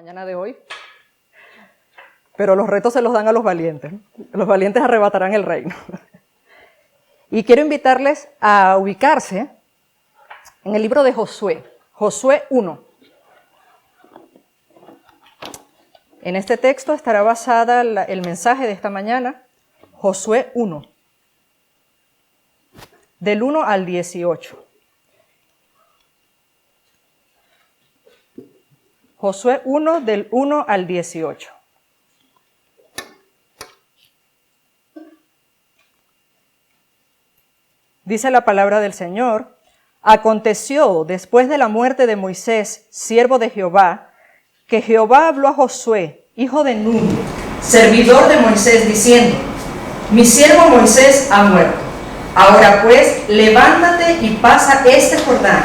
mañana de hoy, pero los retos se los dan a los valientes. Los valientes arrebatarán el reino. Y quiero invitarles a ubicarse en el libro de Josué, Josué 1. En este texto estará basada el mensaje de esta mañana, Josué 1, del 1 al 18. Josué 1, del 1 al 18. Dice la palabra del Señor: aconteció después de la muerte de Moisés, siervo de Jehová, que Jehová habló a Josué, hijo de Nun, servidor de Moisés, diciendo: mi siervo Moisés ha muerto. Ahora pues, levántate y pasa este Jordán,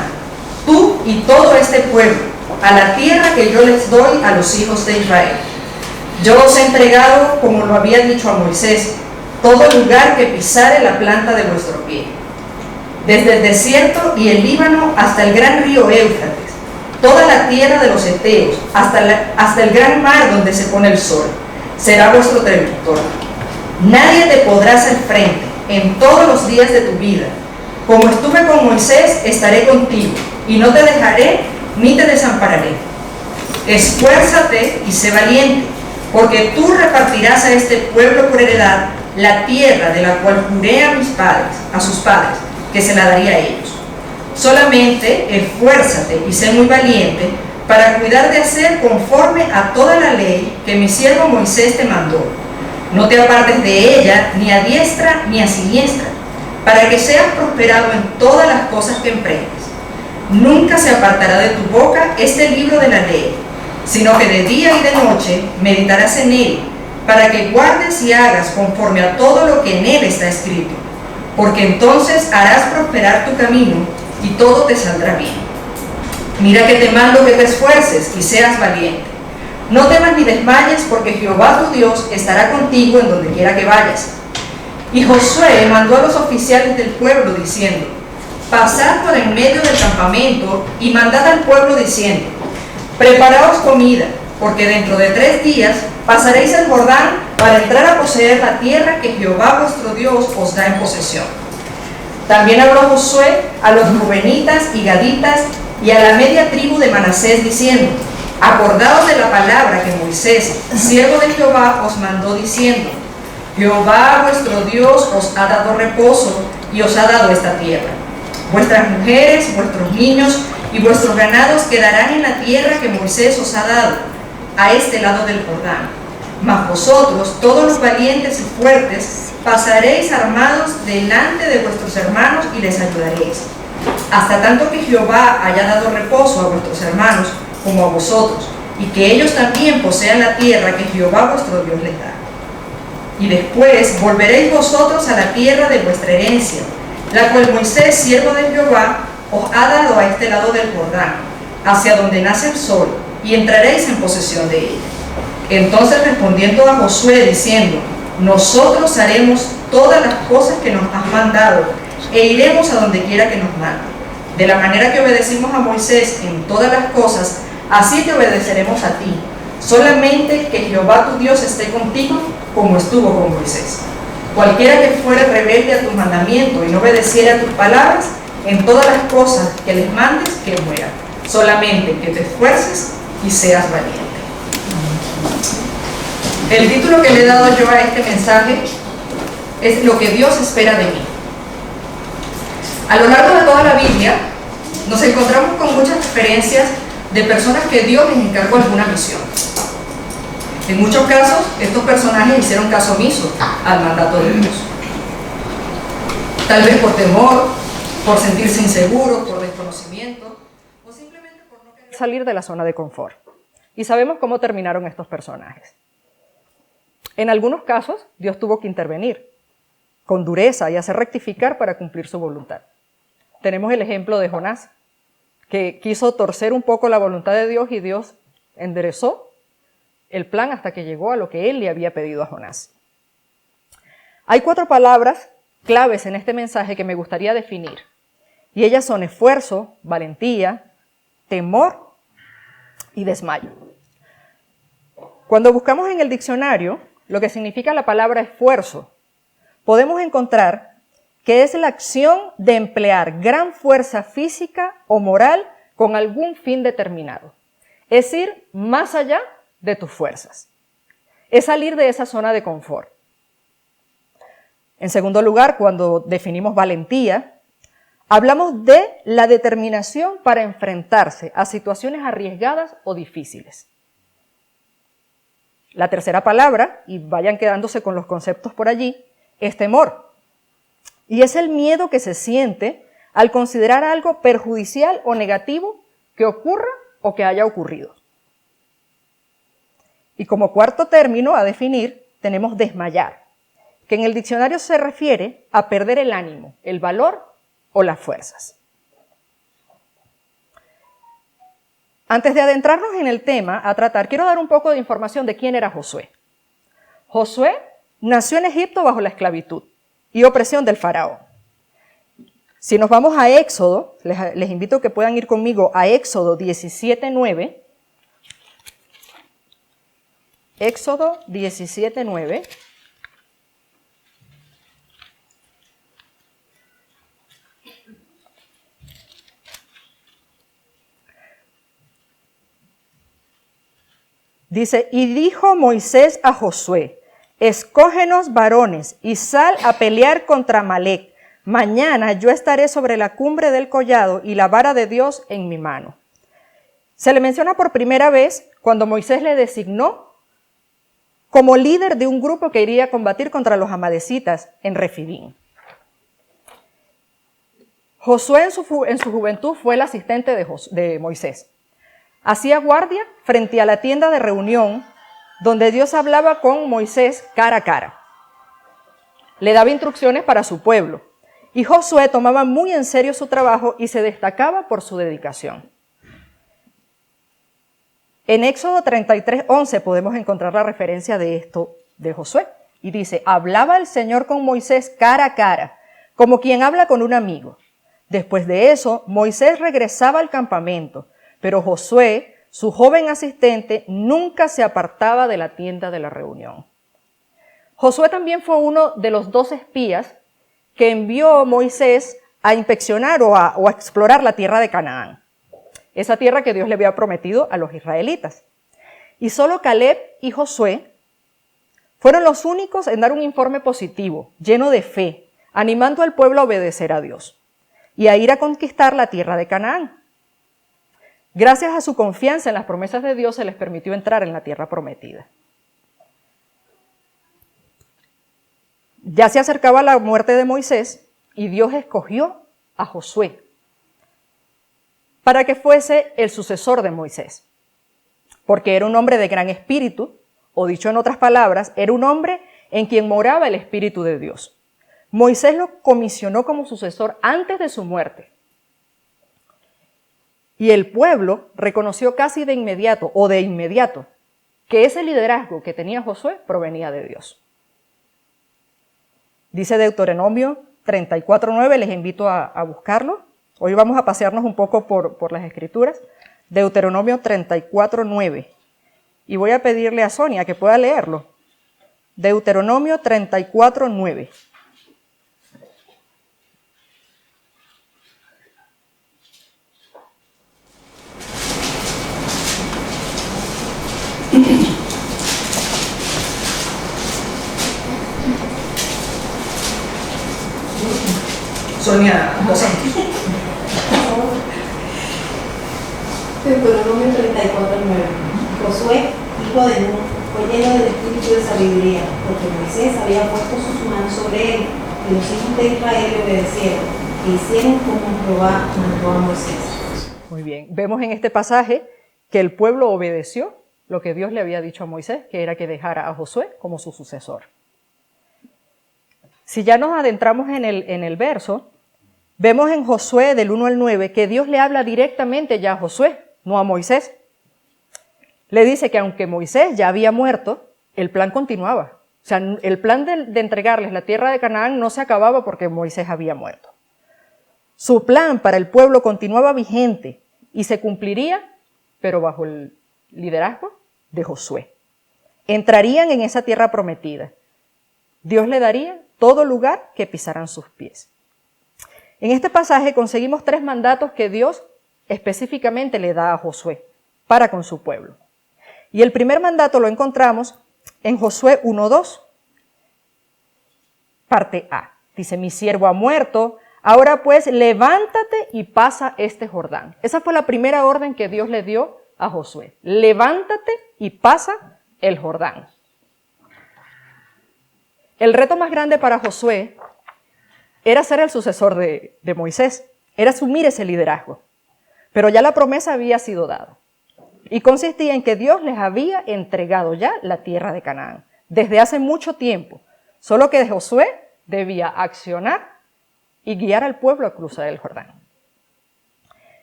tú y todo este pueblo, a la tierra que yo les doy a los hijos de Israel. Yo os he entregado, como lo había dicho a Moisés, todo lugar que pisare la planta de vuestro pie, desde el desierto y el Líbano hasta el gran río Éufrates, toda la tierra de los heteos, hasta el gran mar donde se pone el sol, será vuestro territorio. Nadie te podrá hacer frente en todos los días de tu vida. Como estuve con Moisés, estaré contigo, y no te dejaré ni te desampararé. Esfuérzate y sé valiente, porque tú repartirás a este pueblo por heredad la tierra de la cual juré a sus padres, que se la daría a ellos. Solamente esfuérzate y sé muy valiente para cuidar de hacer conforme a toda la ley que mi siervo Moisés te mandó. No te apartes de ella ni a diestra ni a siniestra, para que seas prosperado en todas las cosas que emprendes. Nunca se apartará de tu boca este libro de la ley, sino que de día y de noche meditarás en él, para que guardes y hagas conforme a todo lo que en él está escrito, porque entonces harás prosperar tu camino y todo te saldrá bien. Mira que te mando que te esfuerces y seas valiente. No temas ni desmayes, porque Jehová tu Dios estará contigo en donde quiera que vayas. Y Josué mandó a los oficiales del pueblo diciendo: pasad por en medio del campamento y mandad al pueblo diciendo: preparaos comida, porque dentro de 3 días pasaréis el Jordán para entrar a poseer la tierra que Jehová vuestro Dios os da en posesión. También habló Josué a los rubenitas y gaditas y a la media tribu de Manasés diciendo: acordaos de la palabra que Moisés, siervo de Jehová, os mandó diciendo: Jehová vuestro Dios os ha dado reposo y os ha dado esta tierra. Vuestras mujeres, vuestros niños y vuestros ganados quedarán en la tierra que Moisés os ha dado, a este lado del Jordán. Mas vosotros, todos los valientes y fuertes, pasaréis armados delante de vuestros hermanos y les ayudaréis, hasta tanto que Jehová haya dado reposo a vuestros hermanos como a vosotros, y que ellos también posean la tierra que Jehová vuestro Dios les da. Y después volveréis vosotros a la tierra de vuestra herencia, la cual Moisés, siervo de Jehová, os ha dado a este lado del Jordán, hacia donde nace el sol, y entraréis en posesión de ella. Entonces respondiendo a Josué diciendo: nosotros haremos todas las cosas que nos has mandado, e iremos a donde quiera que nos mande. De la manera que obedecimos a Moisés en todas las cosas, así te obedeceremos a ti. Solamente que Jehová tu Dios esté contigo, como estuvo con Moisés. Cualquiera que fuere rebelde a tu mandamiento y no obedeciera a tus palabras, en todas las cosas que les mandes, que muera. Solamente que te esfuerces y seas valiente. El título que le he dado yo a este mensaje es Lo que Dios espera de mí. A lo largo de toda la Biblia nos encontramos con muchas referencias de personas que Dios les encargó alguna misión. En muchos casos, estos personajes hicieron caso omiso al mandato de Dios. Tal vez por temor, por sentirse inseguros, por desconocimiento, o simplemente por no querer salir de la zona de confort. Y sabemos cómo terminaron estos personajes. En algunos casos, Dios tuvo que intervenir con dureza y hacer rectificar para cumplir su voluntad. Tenemos el ejemplo de Jonás, que quiso torcer un poco la voluntad de Dios y Dios enderezó el plan hasta que llegó a lo que él le había pedido a Jonás. Hay 4 palabras claves en este mensaje que me gustaría definir, y ellas son esfuerzo, valentía, temor y desmayo. Cuando buscamos en el diccionario lo que significa la palabra esfuerzo, podemos encontrar que es la acción de emplear gran fuerza física o moral con algún fin determinado. Es ir más allá de tus fuerzas. Es salir de esa zona de confort. En segundo lugar, cuando definimos valentía, hablamos de la determinación para enfrentarse a situaciones arriesgadas o difíciles. La tercera palabra, y vayan quedándose con los conceptos por allí, es temor. Y es el miedo que se siente al considerar algo perjudicial o negativo que ocurra o que haya ocurrido. Y como cuarto término a definir, tenemos desmayar, que en el diccionario se refiere a perder el ánimo, el valor o las fuerzas. Antes de adentrarnos en el tema a tratar, quiero dar un poco de información de quién era Josué. Josué nació en Egipto bajo la esclavitud y opresión del faraón. Si nos vamos a Éxodo, les invito a que puedan ir conmigo a Éxodo 17:9. Éxodo 17:9. Dice, y dijo Moisés a Josué, escógenos varones y sal a pelear contra Amalec. Mañana yo estaré sobre la cumbre del collado y la vara de Dios en mi mano. Se le menciona por primera vez cuando Moisés le designó como líder de un grupo que iría a combatir contra los amalecitas en Refidín. Josué en su juventud fue el asistente de Moisés. Hacía guardia frente a la tienda de reunión donde Dios hablaba con Moisés cara a cara. Le daba instrucciones para su pueblo y Josué tomaba muy en serio su trabajo y se destacaba por su dedicación. En Éxodo 33:11 podemos encontrar la referencia de esto de Josué y dice, hablaba el Señor con Moisés cara a cara, como quien habla con un amigo. Después de eso, Moisés regresaba al campamento, pero Josué, su joven asistente, nunca se apartaba de la tienda de la reunión. Josué también fue uno de los 2 espías que envió Moisés a inspeccionar o a explorar la tierra de Canaán, esa tierra que Dios le había prometido a los israelitas. Y solo Caleb y Josué fueron los únicos en dar un informe positivo, lleno de fe, animando al pueblo a obedecer a Dios y a ir a conquistar la tierra de Canaán. Gracias a su confianza en las promesas de Dios, se les permitió entrar en la tierra prometida. Ya se acercaba la muerte de Moisés y Dios escogió a Josué para que fuese el sucesor de Moisés, porque era un hombre de gran espíritu, o dicho en otras palabras, era un hombre en quien moraba el Espíritu de Dios. Moisés lo comisionó como sucesor antes de su muerte. Y el pueblo reconoció casi de inmediato, que ese liderazgo que tenía Josué provenía de Dios. Dice Deuteronomio 34:9, les invito a buscarlo. Hoy vamos a pasearnos un poco por las Escrituras. Deuteronomio 34:9. Y voy a pedirle a Sonia que pueda leerlo. Deuteronomio 34:9. Sonia, José. Deuteronomio 34:9. Josué, hijo de Nun, fue lleno del espíritu de sabiduría, porque Moisés había puesto sus manos sobre él, y los hijos de Israel le obedecieron, e hicieron como Jehová mandó a Moisés. Muy bien, vemos en este pasaje que el pueblo obedeció lo que Dios le había dicho a Moisés, que era que dejara a Josué como su sucesor. Si ya nos adentramos en el verso, vemos en Josué del 1 al 9 que Dios le habla directamente ya a Josué, no a Moisés. Le dice que aunque Moisés ya había muerto, el plan continuaba. O sea, el plan de entregarles la tierra de Canaán no se acababa porque Moisés había muerto. Su plan para el pueblo continuaba vigente y se cumpliría, pero bajo el liderazgo de Josué. entrarían en esa tierra prometida. Dios le daría todo lugar que pisaran sus pies. En este pasaje conseguimos 3 mandatos que Dios específicamente le da a Josué para con su pueblo. Y el primer mandato lo encontramos en Josué 1:2, parte A. Dice, mi siervo ha muerto, ahora pues levántate y pasa este Jordán. Esa fue la primera orden que Dios le dio a Josué. Levántate y pasa el Jordán. El reto más grande para Josué era ser el sucesor de Moisés, era asumir ese liderazgo. Pero ya la promesa había sido dada y consistía en que Dios les había entregado ya la tierra de Canaán desde hace mucho tiempo, solo que Josué debía accionar y guiar al pueblo a cruzar el Jordán.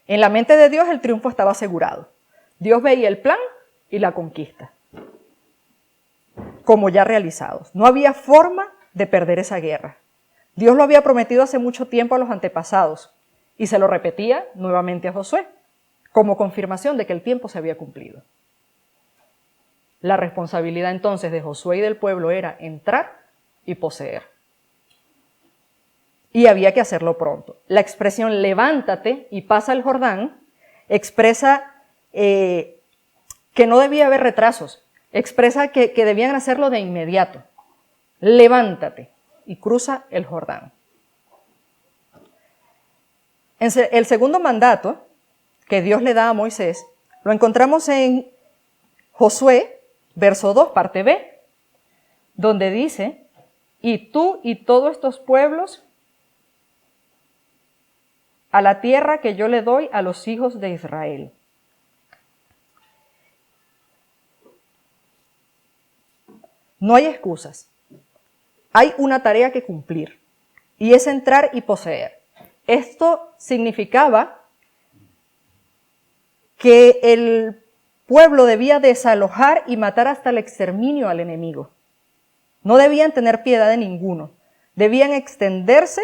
En la mente de Dios el triunfo estaba asegurado. Dios veía el plan y la conquista como ya realizados. No había forma de perder esa guerra. Dios lo había prometido hace mucho tiempo a los antepasados y se lo repetía nuevamente a Josué, como confirmación de que el tiempo se había cumplido. La responsabilidad entonces de Josué y del pueblo era entrar y poseer. Y había que hacerlo pronto. La expresión levántate y pasa el Jordán expresa que no debía haber retrasos, expresa que debían hacerlo de inmediato. Levántate y cruza el Jordán. El segundo mandato que Dios le da a Moisés lo encontramos en Josué, verso 2, parte B, donde dice, y tú y todos estos pueblos a la tierra que yo le doy a los hijos de Israel. No hay excusas. Hay una tarea que cumplir y es entrar y poseer. Esto significaba que el pueblo debía desalojar y matar hasta el exterminio al enemigo. No debían tener piedad de ninguno. Debían extenderse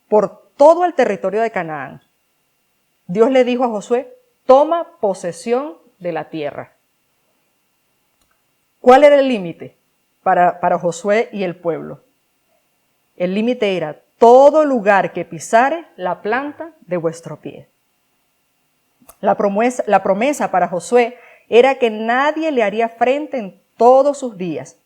por todo el territorio de Canaán. Dios le dijo a Josué, toma posesión de la tierra. ¿Cuál era el límite para Josué y el pueblo? El límite era todo lugar que pisare la planta de vuestro pie. La promesa para Josué era que nadie le haría frente en todos sus días.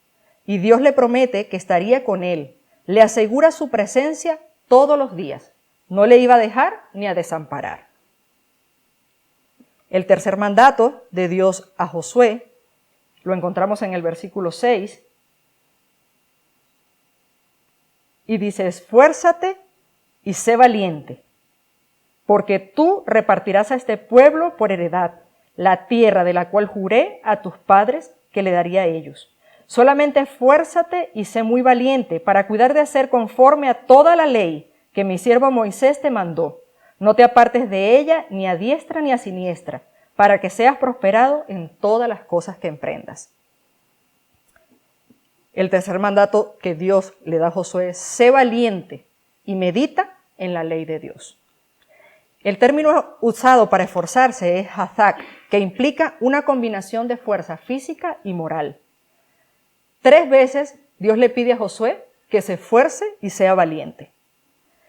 Y Dios le promete que estaría con él. Le asegura su presencia todos los días. No le iba a dejar ni a desamparar. El tercer mandato de Dios a Josué lo encontramos en el versículo 6. Y dice, esfuérzate y sé valiente, porque tú repartirás a este pueblo por heredad la tierra de la cual juré a tus padres que le daría a ellos. Solamente esfuérzate y sé muy valiente para cuidar de hacer conforme a toda la ley que mi siervo Moisés te mandó. No te apartes de ella ni a diestra ni a siniestra, para que seas prosperado en todas las cosas que emprendas. El tercer mandato que Dios le da a Josué es, sé valiente y medita en la ley de Dios. El término usado para esforzarse es hazak, que implica una combinación de fuerza física y moral. 3 veces Dios le pide a Josué que se esfuerce y sea valiente.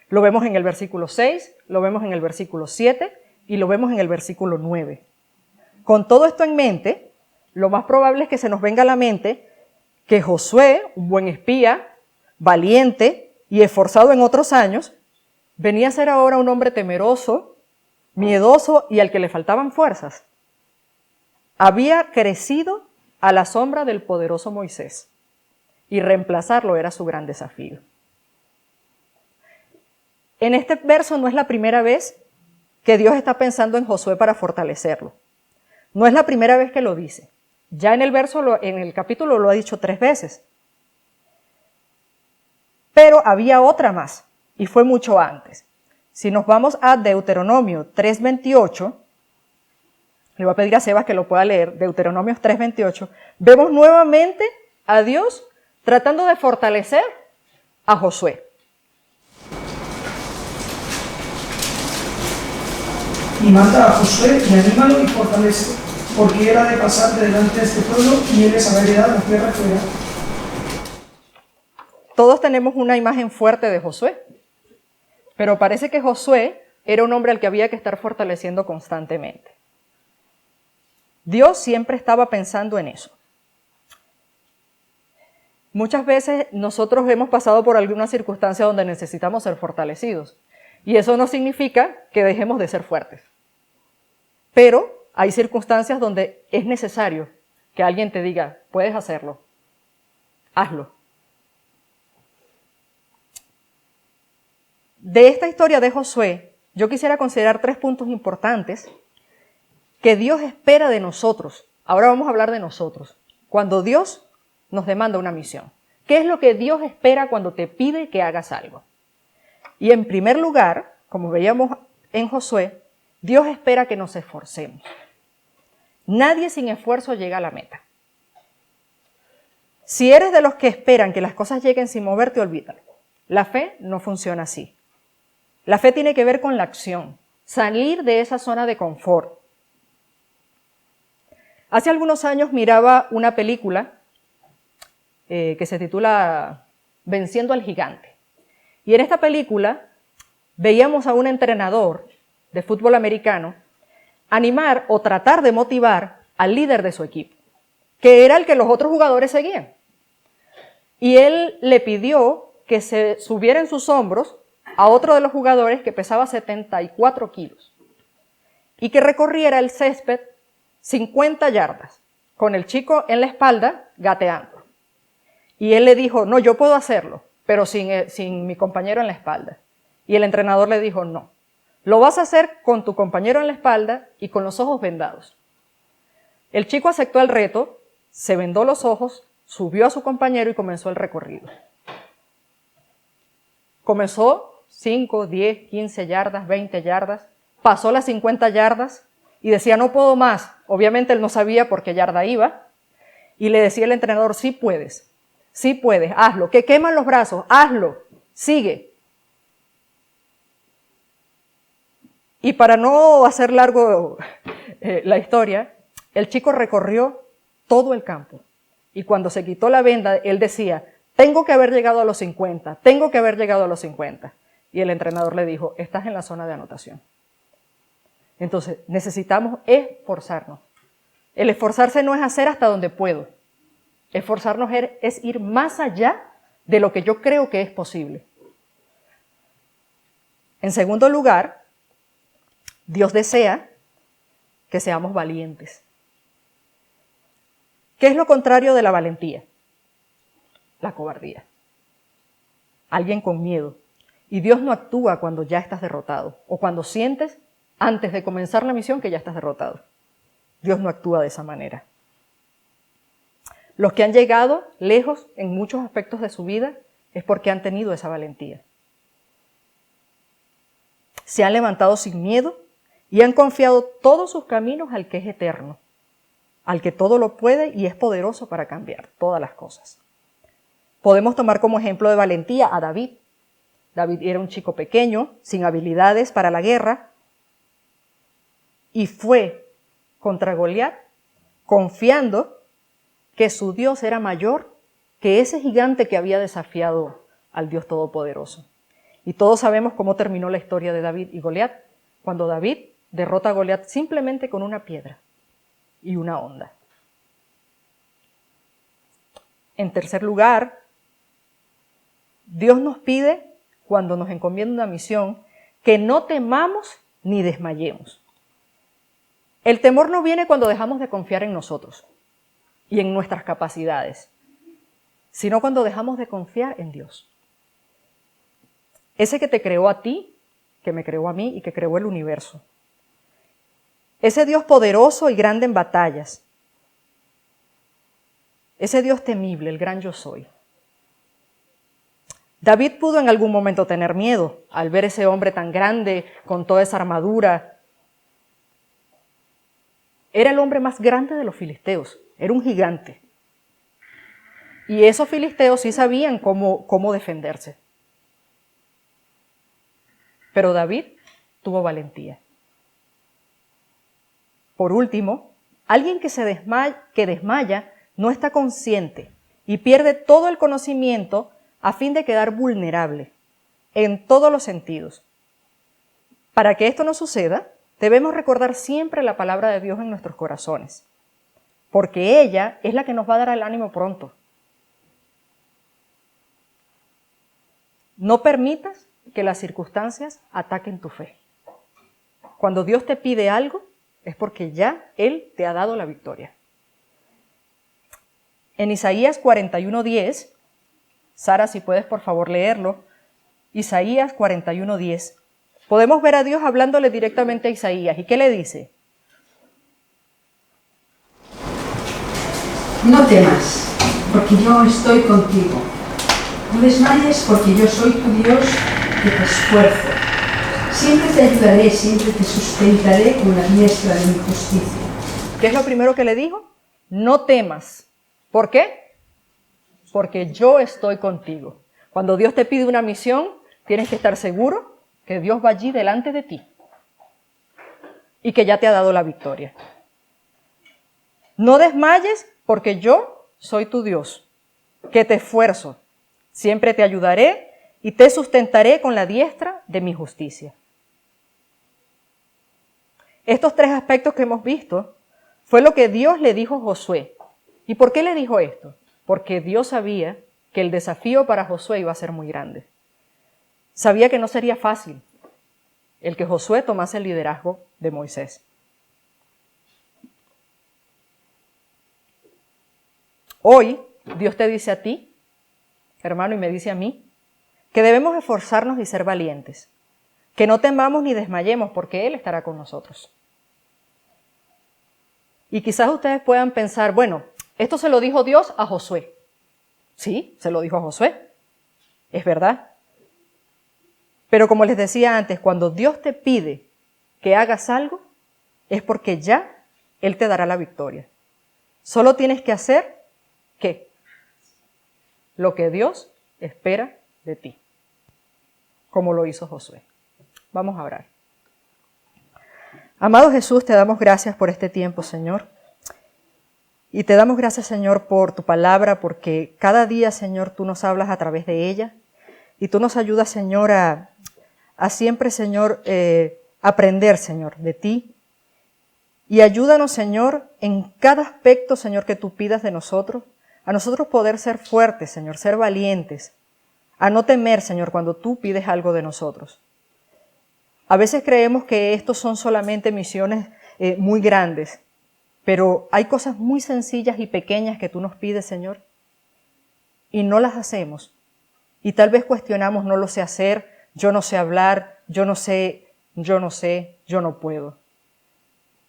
Lo vemos en el versículo 6, lo vemos en el versículo 7 y lo vemos en el versículo 9. Con todo esto en mente, lo más probable es que se nos venga a la mente que Josué, un buen espía, valiente y esforzado en otros años, venía a ser ahora un hombre temeroso, miedoso y al que le faltaban fuerzas. Había crecido a la sombra del poderoso Moisés y reemplazarlo era su gran desafío. En este verso no es la primera vez que Dios está pensando en Josué para fortalecerlo. No es la primera vez que lo dice. Ya en el capítulo lo ha dicho 3 veces. Pero había otra más, y fue mucho antes. Si nos vamos a Deuteronomio 3:28, le voy a pedir a Sebas que lo pueda leer, Deuteronomio 3:28, vemos nuevamente a Dios tratando de fortalecer a Josué. Y mata a Josué y anímalo y fortalece, porque era de pasar de delante de este pueblo y él les había heredado la tierra que era. Todos tenemos una imagen fuerte de Josué, pero parece que Josué era un hombre al que había que estar fortaleciendo constantemente. Dios siempre estaba pensando en eso. Muchas veces nosotros hemos pasado por alguna circunstancia donde necesitamos ser fortalecidos, y eso no significa que dejemos de ser fuertes. Pero hay circunstancias donde es necesario que alguien te diga, puedes hacerlo, hazlo. De esta historia de Josué, yo quisiera considerar 3 puntos importantes que Dios espera de nosotros. Ahora vamos a hablar de nosotros. Cuando Dios nos demanda una misión, ¿qué es lo que Dios espera cuando te pide que hagas algo? Y en primer lugar, como veíamos en Josué, Dios espera que nos esforcemos. Nadie sin esfuerzo llega a la meta. Si eres de los que esperan que las cosas lleguen sin moverte, olvídalo. La fe no funciona así. La fe tiene que ver con la acción, salir de esa zona de confort. Hace algunos años miraba una película que se titula Venciendo al Gigante. Y en esta película veíamos a un entrenador de fútbol americano animar o tratar de motivar al líder de su equipo, que era el que los otros jugadores seguían. Y él le pidió que se subiera en sus hombros a otro de los jugadores que pesaba 74 kilos y que recorriera el césped 50 yardas con el chico en la espalda gateando. Y él le dijo, no, yo puedo hacerlo, pero sin mi compañero en la espalda. Y el entrenador le dijo, no, lo vas a hacer con tu compañero en la espalda y con los ojos vendados. El chico aceptó el reto, se vendó los ojos, subió a su compañero y comenzó el recorrido. Comenzó 5, 10, 15 yardas, 20 yardas, pasó las 50 yardas y decía, no puedo más. Obviamente él no sabía por qué yarda iba y le decía el entrenador, sí puedes, hazlo, que queman los brazos, hazlo, sigue. Y para no hacer largo la historia, el chico recorrió todo el campo y cuando se quitó la venda, él decía, tengo que haber llegado a los 50, tengo que haber llegado a los 50. Y el entrenador le dijo, estás en la zona de anotación. Entonces, necesitamos esforzarnos. El esforzarse no es hacer hasta donde puedo. Esforzarnos es ir más allá de lo que yo creo que es posible. En segundo lugar, Dios desea que seamos valientes. ¿Qué es lo contrario de la valentía? La cobardía. Alguien con miedo. Y Dios no actúa cuando ya estás derrotado o cuando sientes antes de comenzar la misión que ya estás derrotado. Dios no actúa de esa manera. Los que han llegado lejos en muchos aspectos de su vida es porque han tenido esa valentía. Se han levantado sin miedo y han confiado todos sus caminos al que es eterno, al que todo lo puede y es poderoso para cambiar todas las cosas. Podemos tomar como ejemplo de valentía a David. David era un chico pequeño, sin habilidades para la guerra, y fue contra Goliat confiando que su Dios era mayor que ese gigante que había desafiado al Dios Todopoderoso. Y todos sabemos cómo terminó la historia de David y Goliat, cuando David derrota a Goliat simplemente con una piedra y una honda. En tercer lugar, Dios nos pide, cuando nos encomienda una misión, que no temamos ni desmayemos. El temor no viene cuando dejamos de confiar en nosotros y en nuestras capacidades, sino cuando dejamos de confiar en Dios. Ese que te creó a ti, que me creó a mí y que creó el universo. Ese Dios poderoso y grande en batallas. Ese Dios temible, el gran yo soy. David pudo en algún momento tener miedo al ver ese hombre tan grande con toda esa armadura. Era el hombre más grande de los filisteos, era un gigante. Y esos filisteos sí sabían cómo defenderse. Pero David tuvo valentía. Por último, Alguien que desmaya no está consciente y pierde todo el conocimiento a fin de quedar vulnerable en todos los sentidos. Para que esto no suceda, debemos recordar siempre la palabra de Dios en nuestros corazones, porque ella es la que nos va a dar el ánimo pronto. No permitas que las circunstancias ataquen tu fe. Cuando Dios te pide algo, es porque ya Él te ha dado la victoria. En Isaías 41:10, Sara, si puedes por favor leerlo, Isaías 41:10, podemos ver a Dios hablándole directamente a Isaías. ¿Y qué le dice? No temas, porque yo estoy contigo. No desmayes, porque yo soy tu Dios que te esfuerzo. Siempre te ayudaré, siempre te sustentaré con la diestra de mi justicia. ¿Qué es lo primero que le dijo? No temas. ¿Por qué? Porque yo estoy contigo. Cuando Dios te pide una misión, tienes que estar seguro que Dios va allí delante de ti y que ya te ha dado la victoria. No desmayes, porque yo soy tu Dios, que te esfuerzo. Siempre te ayudaré y te sustentaré con la diestra de mi justicia. Estos tres aspectos que hemos visto fue lo que Dios le dijo a Josué. ¿Y por qué le dijo esto? Porque Dios sabía que el desafío para Josué iba a ser muy grande. Sabía que no sería fácil el que Josué tomase el liderazgo de Moisés. Hoy Dios te dice a ti, hermano, y me dice a mí, que debemos esforzarnos y ser valientes, que no temamos ni desmayemos, porque Él estará con nosotros. Y quizás ustedes puedan pensar, bueno, esto se lo dijo Dios a Josué. Sí, se lo dijo a Josué, es verdad. Pero como les decía antes, cuando Dios te pide que hagas algo, es porque ya Él te dará la victoria. Solo tienes que hacer, ¿qué? Lo que Dios espera de ti, como lo hizo Josué. Vamos a orar. Amado Jesús, te damos gracias por este tiempo, Señor. Y te damos gracias, Señor, por tu palabra, porque cada día, Señor, tú nos hablas a través de ella. Y tú nos ayudas, Señor, a siempre, Señor, aprender, Señor, de ti. Y ayúdanos, Señor, en cada aspecto, Señor, que tú pidas de nosotros, a nosotros poder ser fuertes, Señor, ser valientes, a no temer, Señor, cuando tú pides algo de nosotros. A veces creemos que estos son solamente misiones muy grandes, pero hay cosas muy sencillas y pequeñas que tú nos pides, Señor, y no las hacemos. Y tal vez cuestionamos, no lo sé hacer, yo no sé hablar, yo no puedo.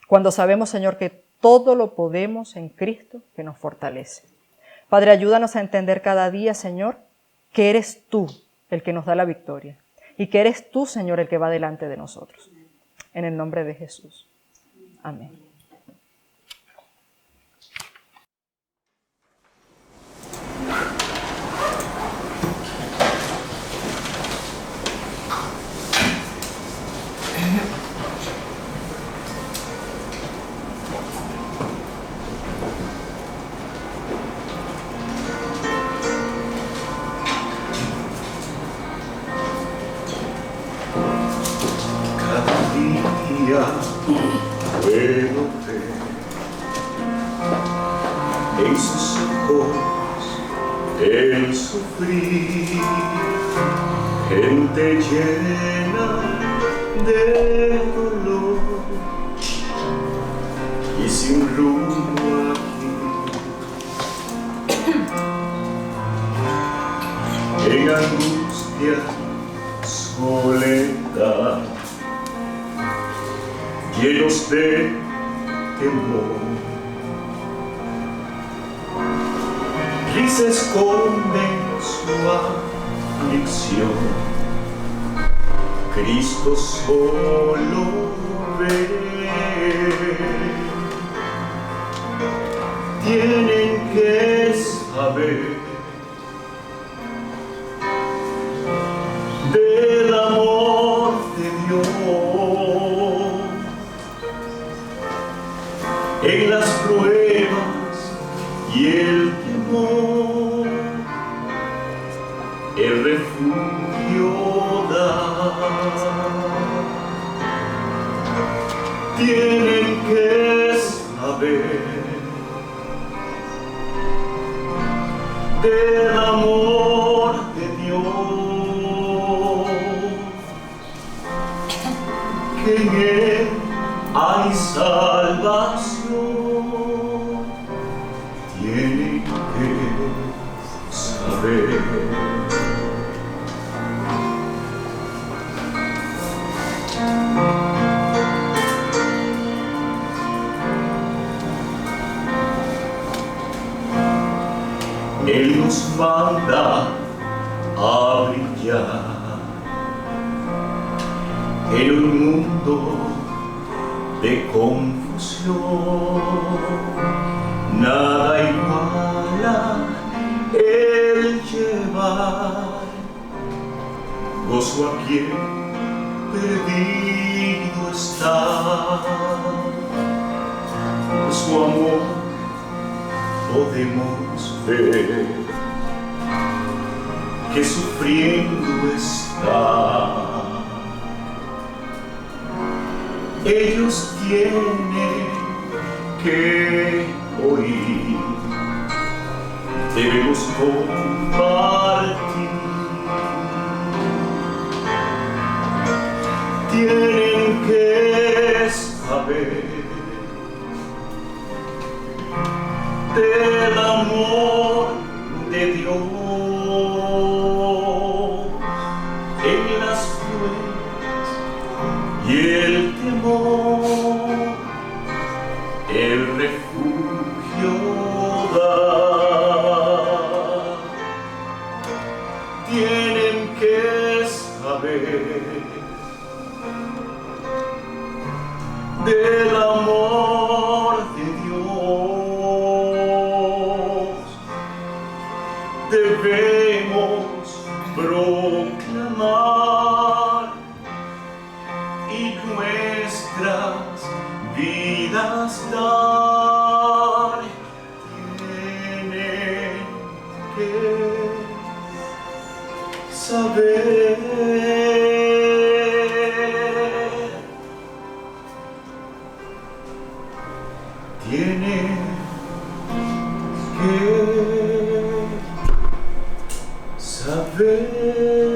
Cuando sabemos, Señor, que todo lo podemos en Cristo que nos fortalece. Padre, ayúdanos a entender cada día, Señor, que eres tú el que nos da la victoria y que eres tú, Señor, el que va delante de nosotros. En el nombre de Jesús. Amén. Puedo ver en sus ojos el sufrir, gente llena de dolor y sin rumbo aquí, en angustia, soledad, llenos de temor. Risa esconde su aflicción, Cristo solo ve. Tienen que saber del amor de Dios en las el temor el refugio da. Tienen que saber del amor de Dios, que en Él hay salvación. Tienen que saber. Él nos manda a brillar en un mundo de confusión. Nada iguala el llevar gozo a quien perdido está. Por su amor podemos ver que sufriendo está. Ellos tienen que oír, debemos compartir. Tienen que saber del amor de Dios en las pruebas y el temor, el refugio da. Tienen que saber del amor de Dios. Debemos proclamar y nuestras vidas dar. Tienen que saber. Tienen que saber.